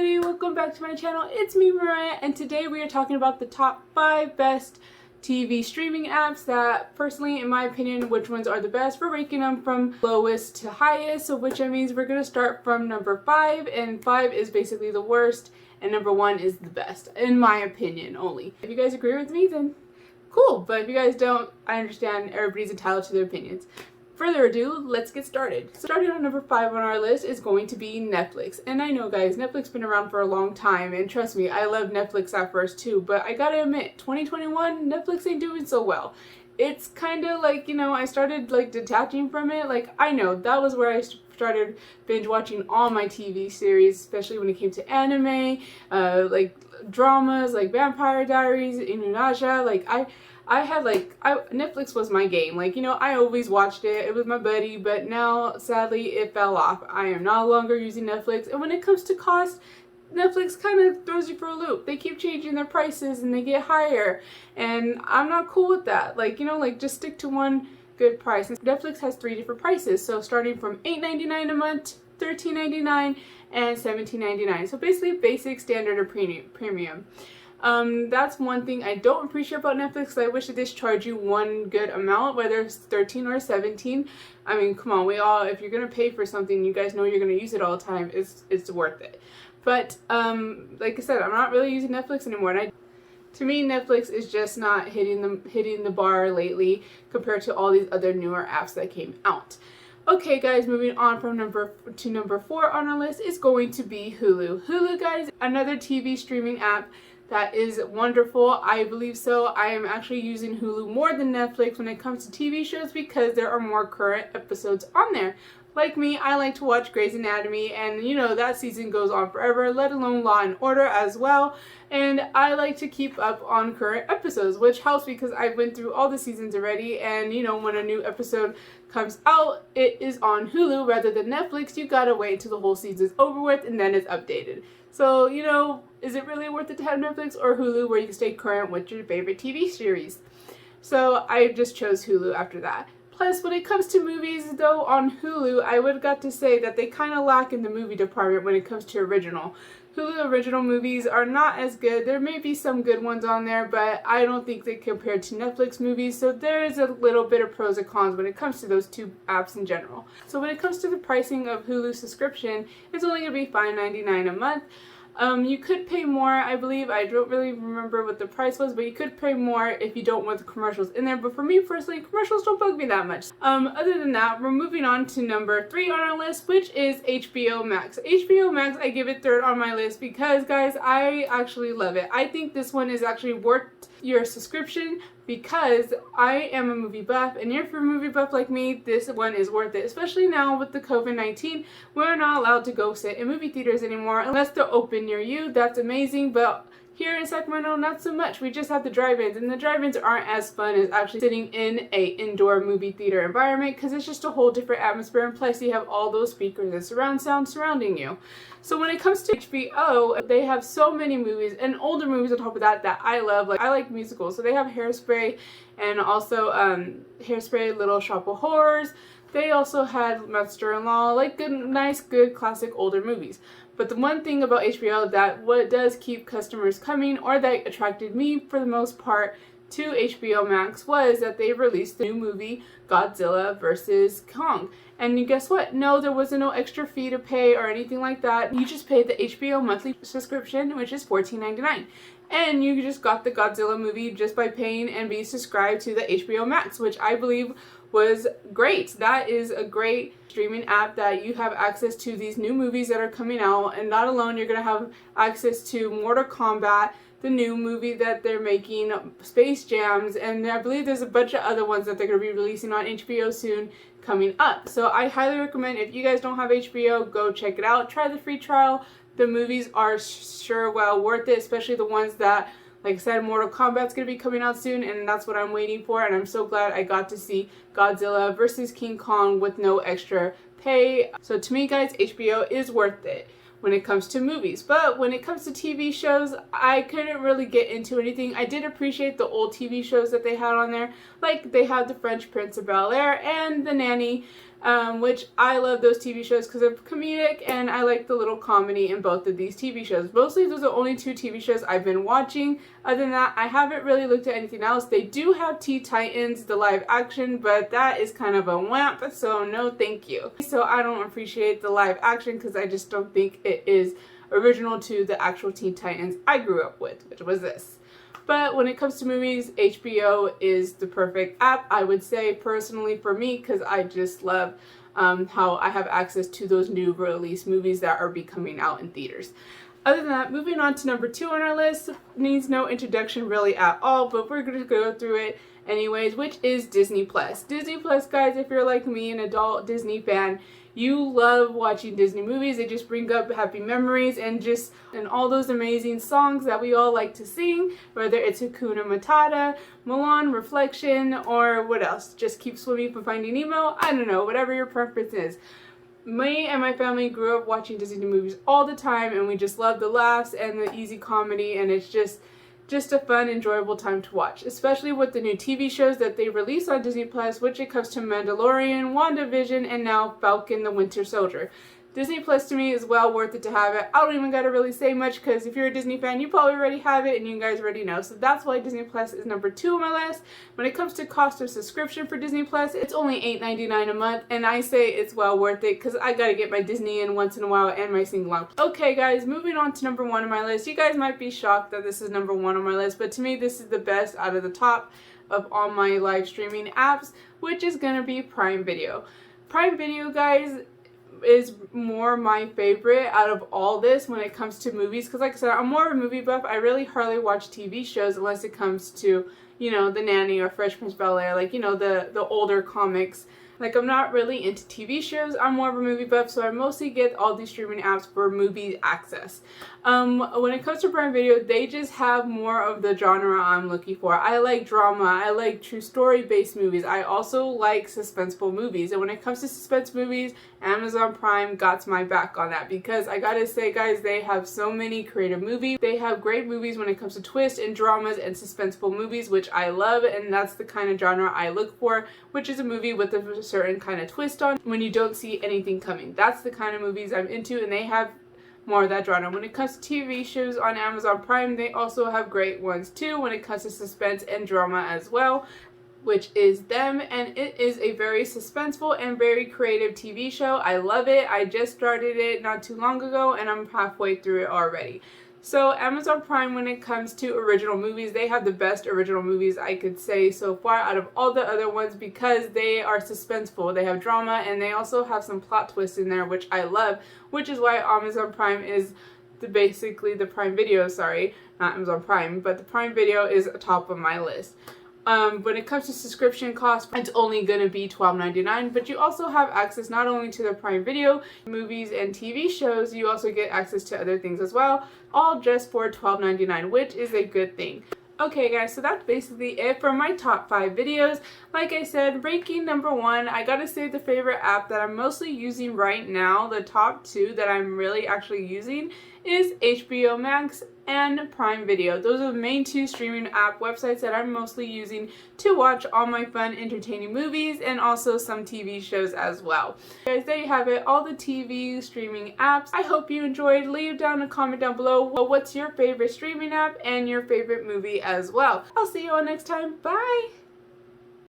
everybody, welcome back to my channel. It's me, Mariah, and today we are talking about the top 5 best TV streaming apps that, personally, in my opinion, which ones are the best. We're ranking them from lowest to highest, so which means we're going to start from number 5, and 5 is basically the worst, and number 1 is the best, in my opinion only. If you guys agree with me, then cool, but if you guys don't, I understand. Everybody's entitled to their opinions. Further ado, let's get started. Starting on number 5 on our list is going to be Netflix. And I know, guys, Netflix's been around for a long time, and trust me, I loved Netflix at first too, but I gotta admit, 2021, Netflix ain't doing so well. It's kind of like, you know, I started like detaching from it. Like, I know, that was where I started binge watching all my TV series, especially when it came to anime, like dramas, like Vampire Diaries, Inuyasha. Like, Netflix was my game. Like, you know, I always watched it. It was my buddy, but now, sadly, it fell off. I am no longer using Netflix. And when it comes to cost, Netflix kind of throws you for a loop. They keep changing their prices and they get higher. And I'm not cool with that. Like, you know, like, just stick to one good price. Netflix has 3 different prices. So starting from $8.99 a month, $13.99, and $17.99. So basically basic, standard, or premium. That's one thing I don't appreciate about Netflix. I wish that they charge you one good amount, whether it's 13 or 17. I mean, come on, if you're gonna pay for something, you guys know you're gonna use it all the time. It's worth it. But like I said, I'm not really using Netflix anymore, and to me, Netflix is just not hitting the bar lately compared to all these other newer apps that came out. Okay, guys, moving on from number 4 on our list is going to be Hulu. Hulu, guys, another TV streaming app that is wonderful. I believe so. I am actually using Hulu more than Netflix when it comes to TV shows because there are more current episodes on there. Like me, I like to watch Grey's Anatomy, and you know, that season goes on forever, let alone Law and Order as well. And I like to keep up on current episodes, which helps because I went through all the seasons already, and you know, when a new episode comes out, it is on Hulu rather than Netflix. You gotta wait till the whole season's over with and then it's updated. So, you know, is it really worth it to have Netflix or Hulu where you can stay current with your favorite TV series? So I just chose Hulu after that. Plus, when it comes to movies, though, on Hulu, I would got to say that they kind of lack in the movie department when it comes to original. Hulu original movies are not as good. There may be some good ones on there, but I don't think they compare to Netflix movies, so there is a little bit of pros and cons when it comes to those two apps in general. So when it comes to the pricing of Hulu subscription, it's only going to be $5.99 a month. You could pay more, I believe. I don't really remember what the price was, but you could pay more if you don't want the commercials in there. But for me personally, commercials don't bug me that much. Other than that, we're moving on to number 3 on our list, which is HBOmax. HBOmax, I give it 3rd on my list because, guys, I actually love it. I think this one is actually worth your subscription because I am a movie buff, and if you're a movie buff like me, this one is worth it. Especially now with the COVID-19, we're not allowed to go sit in movie theaters anymore unless they're open near you. That's amazing, but here in Sacramento, not so much. We just have the drive-ins, and the drive-ins aren't as fun as actually sitting in a indoor movie theater environment because it's just a whole different atmosphere, and plus you have all those speakers and surround sound surrounding you. So when it comes to HBO, they have so many movies, and older movies on top of that I love. Like, I like musicals, so they have Hairspray, and also Hairspray, Little Shop of Horrors. They also had Monster-in-Law, like good classic older movies. But the one thing about HBO that what does keep customers coming, or that attracted me for the most part to HBO Max, was that they released the new movie Godzilla vs. Kong. And guess what? No, there wasn't no extra fee to pay or anything like that. You just paid the HBO monthly subscription, which is $14.99. And you just got the Godzilla movie just by paying and being subscribed to the HBO Max, which I believe was great. That is a great streaming app that you have access to these new movies that are coming out, and not alone, you're going to have access to Mortal Kombat, the new movie that they're making, Space Jams, and I believe there's a bunch of other ones that they're going to be releasing on HBO soon coming up. So I highly recommend, if you guys don't have HBO, go check it out. Try the free trial. The movies are sure well worth it, especially the ones that, like I said, Mortal Kombat's going to be coming out soon, and that's what I'm waiting for, and I'm so glad I got to see Godzilla vs. King Kong with no extra pay. So to me, guys, HBO is worth it when it comes to movies. But when it comes to TV shows, I couldn't really get into anything. I did appreciate the old TV shows that they had on there. Like, they had The Fresh Prince of Bel-Air and The Nanny. which I love those TV shows because they're comedic, and I like the little comedy in both of these TV shows. Mostly those are the only 2 TV shows I've been watching. Other than that, I haven't really looked at anything else. They do have Teen Titans, the live action, but that is kind of a wamp, so no thank you. So I don't appreciate the live action because I just don't think it is original to the actual Teen Titans I grew up with, which was this. But when it comes to movies, HBO is the perfect app, I would say, personally for me, because I just love how I have access to those new release movies that are be coming out in theaters. Other than that, moving on to number 2 on our list, needs no introduction really at all, but we're going to go through it anyways, which is Disney Plus. Disney Plus, guys, if you're like me, an adult Disney fan, you love watching Disney movies. They just bring up happy memories and all those amazing songs that we all like to sing, whether it's Hakuna Matata, Mulan, Reflection, or what else? Just Keep Swimming from Finding Nemo? I don't know, whatever your preference is. Me and my family grew up watching Disney movies all the time, and we just love the laughs and the easy comedy, and it's just a fun, enjoyable time to watch, especially with the new TV shows that they release on Disney Plus, which it comes to Mandalorian, WandaVision, and now Falcon the Winter Soldier. Disney Plus to me is well worth it to have it. I don't even gotta really say much because if you're a Disney fan, you probably already have it and you guys already know. So that's why Disney Plus is number 2 on my list. When it comes to cost of subscription for Disney Plus, it's only $8.99 a month, and I say it's well worth it because I gotta get my Disney in once in a while and my sing along. Okay guys, moving on to number 1 on my list. You guys might be shocked that this is number 1 on my list, but to me this is the best out of the top of all my live streaming apps, which is gonna be Prime Video. Prime Video, guys, is more my favorite out of all this when it comes to movies, because like I said, I'm more of a movie buff. I really hardly watch TV shows unless it comes to, you know, The Nanny or Fresh Prince of Bel-Air, like, you know, the older comics. Like, I'm not really into TV shows. I'm more of a movie buff, so I mostly get all these streaming apps for movie access. When it comes to Prime Video, they just have more of the genre I'm looking for. I like drama. I like true story-based movies. I also like suspenseful movies. And when it comes to suspense movies, Amazon Prime got my back on that, because I gotta say, guys, they have so many creative movies. They have great movies when it comes to twists and dramas and suspenseful movies, which I love, and that's the kind of genre I look for, which is a movie with a certain kind of twist on when you don't see anything coming. That's the kind of movies I'm into, and they have more of that genre. When it comes to TV shows on Amazon Prime, they also have great ones too when it comes to suspense and drama as well, which is them, and it is a very suspenseful and very creative TV show. I love it. I just started it not too long ago, and I'm halfway through it already. So Amazon Prime, when it comes to original movies, they have the best original movies I could say so far out of all the other ones, because they are suspenseful. They have drama, and they also have some plot twists in there, which I love, which is why Amazon Prime is basically the Prime Video, sorry, not Amazon Prime, but the Prime Video is top of my list. When it comes to subscription cost, it's only going to be $12.99, but you also have access not only to the Prime Video, movies and TV shows, you also get access to other things as well, all just for $12.99, which is a good thing. Okay guys, so that's basically it for my top 5 videos. Like I said, ranking number 1, I gotta say the favorite app that I'm mostly using right now, the top 2 that I'm really actually using, is HBOmax and Prime Video. Those are the main 2 streaming app websites that I'm mostly using to watch all my fun, entertaining movies and also some TV shows as well. Guys, there you have it, all the TV streaming apps. I hope you enjoyed. Leave down a comment down below what's your favorite streaming app and your favorite movie as well. I'll see you all next time. Bye!